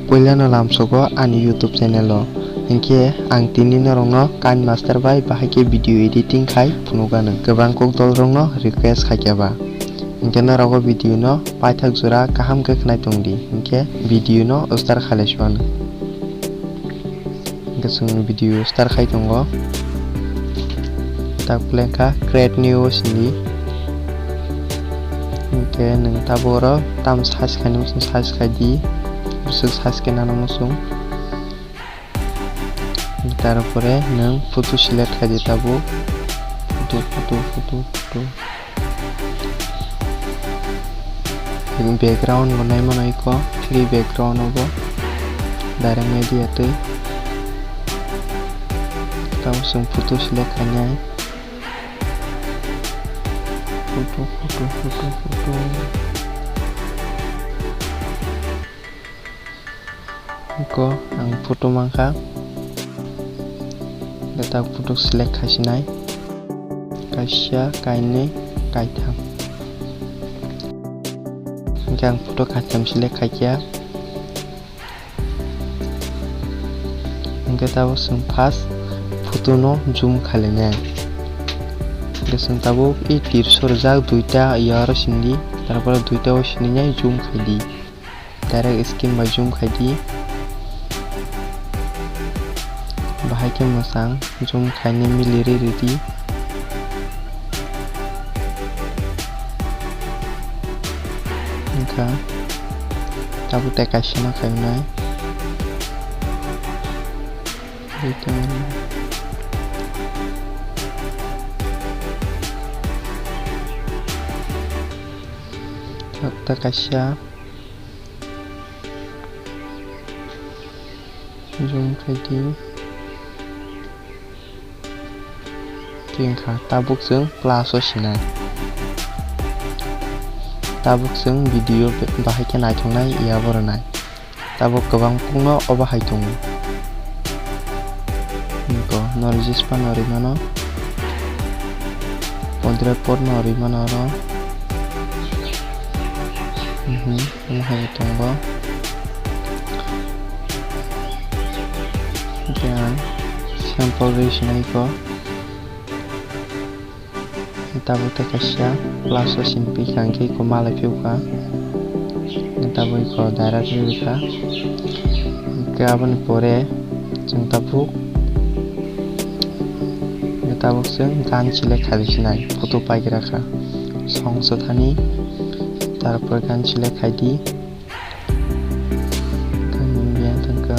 Puilano lamsogo ani YouTube channel o hingke ang tini norongno kain master bai bahai video editing khai phunugano gobang kokdol rongno request khaikeba hingke norogo video no paithak jora kaham ke khnai tongdi hingke video no start khaleswano hingke sung video start khai tongo tak plengka create new sini hingke nang taboro tam size khainu size khai di busuk size ke nano musung তারপরে নং photo select করে দিতাবো photo background বনাই মনাই কো free background হবো direct মিডিয়াতে তাও সং ফটো সিলেক্ট খাইনাই photo ko ang foto mangka data foto select khasinai kasia kaine kaitham ang foto kaitham select khaikia angka tabo sung fast foto no zoom khalenai gesung tabo i tir sorjak duita yar sindi tarpor duita o sininai zoom khaidi direct skin by zoom khaidi bahai ke mosang zoom khaine miliri ready angka tabu tekasina khainai itu tekasya zoom khaidi tingkah tabuk seng plus sinai tabuk seng video bahai ke naithongnai ia bornai tabuk gobang pungno obahai tongo ko norjis pa norimano 15 por norimano ro hai tongo dan sample resinai ko tabu tekasya plus simpi kangki ko malai piuka tabu ko darat piuka gaban pore jeng tabu seng gan select khalisnai photo paigira kha song sothani tarpor gan select khaidi kemudian tangka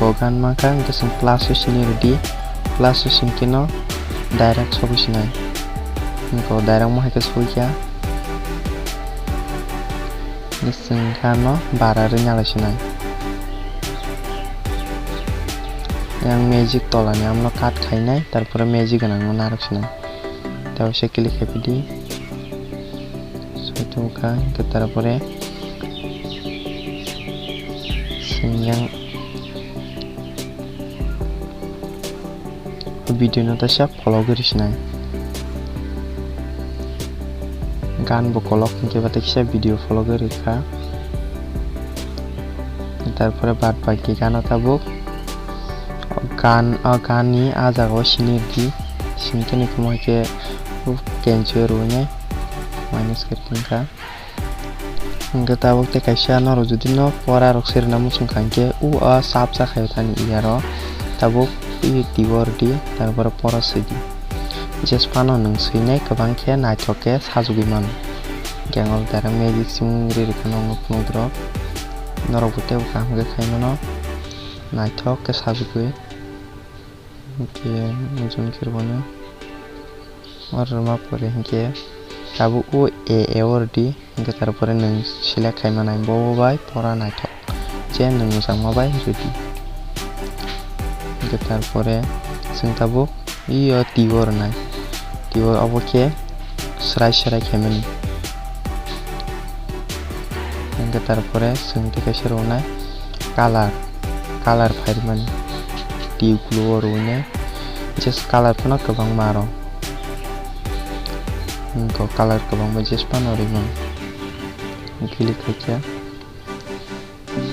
gogan maka gesung plus sini ready plus singkino direct sobusinai ko direct mo haike soya gesung kano bara renyalasinai yang magic tolani amno cut khainai tarpore magic ganang mo naraksinai taw se click happy so ka tarpore singyang video no tasya follow gorisinai gan bo kolok ke bataksa video follow gorikha tarpore bad baki gano tabuk gani ajago sinirdi sinkene kumake kencho runya minus kertingka hingga tabuk te kaisa noro judi no pora roksir namu sungkangke a sapsa khayotani iaro tabuk tiwar di tarpore poros sidi jespano nang suinai kabang khe naithoke sajugi man gangol dara magic singri rikano nopnodro norobute ukamge khaimano naithok ke sajugi ke mujun kirbono orma pore hingke tabu or di hingke tarpore nang select khaimanai bobo bai pora naithok je nang musangma bai ready তারপরে সিংতাবুক ইও তিওর নাই তিওর অবকে সরাই সরাই খেমেনি hingga taropore sengti kaisa ronai color fairmani deep blue rone just color pano kebang maro engko color kebang just panorimon klik aja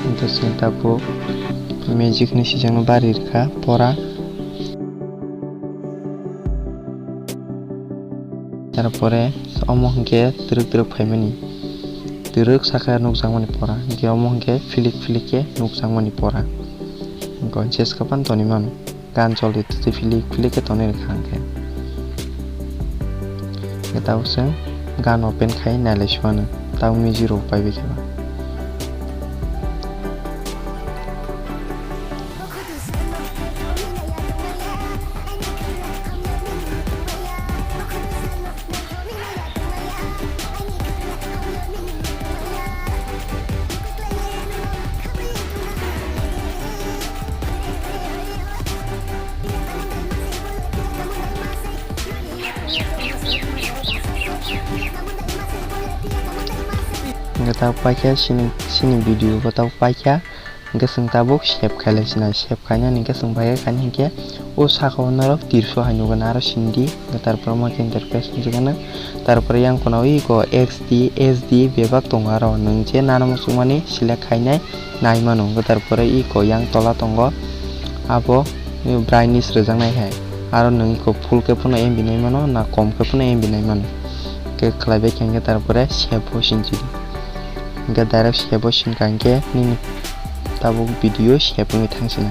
untuk sentapo magic ni sijang barir ka pora taropore omong ke truk faimani truk saka nuksangmani pora ge omong ke filik ke nuksangmani pora engko just kapan toniman gan choli tu filik ke tonir khangke ketau seng gan open khai naleshwana tau music ro paibe kheba nggak tahu pakai sini video nggak tahu pakai nggak seng tabuk shape kalian sini shape kanya nggak seng pakai kan hingga usaha narok tirso hanya kan arah sindi nggak tahu makin interface juga taruh yang kunawi ko XD SD bebak tongaro nengce nana musumani select kayaknya naik mano nggak taruh ko yang tola tonggo abo brightness rezang naik hai aro neng ko full ke pun em binai mano na kom ke pun em binai mano ke kelabek yang nggak taruh shape sindi nggak direct shape shin kanke nih tabu video shape ngi tangsina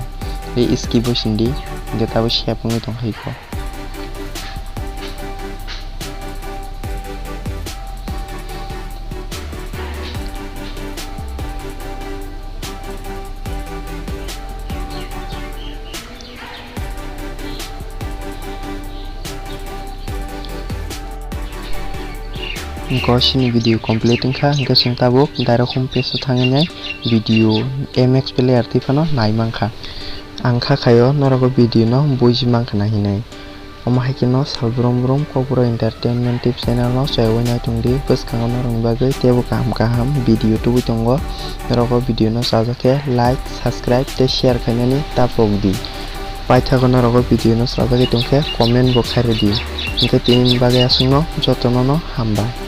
di skip sindi nggak tabu shape ngi tong haiko engko sini video complete engka engka sing tabuk direct homepage thangene video MX player tifano naimangkha angkha khayo norago video no buji mangkha nahinai omahikino salbrom kokro entertainment tips channel no chayawai tungdi boskango norong bagai tebo kaham video tubu tongo norago video no sajake like subscribe te share khainani tapokdi paithago norago video no sajake tungkhe comment bo khaire di engka tin bagai asungno jotono no hamba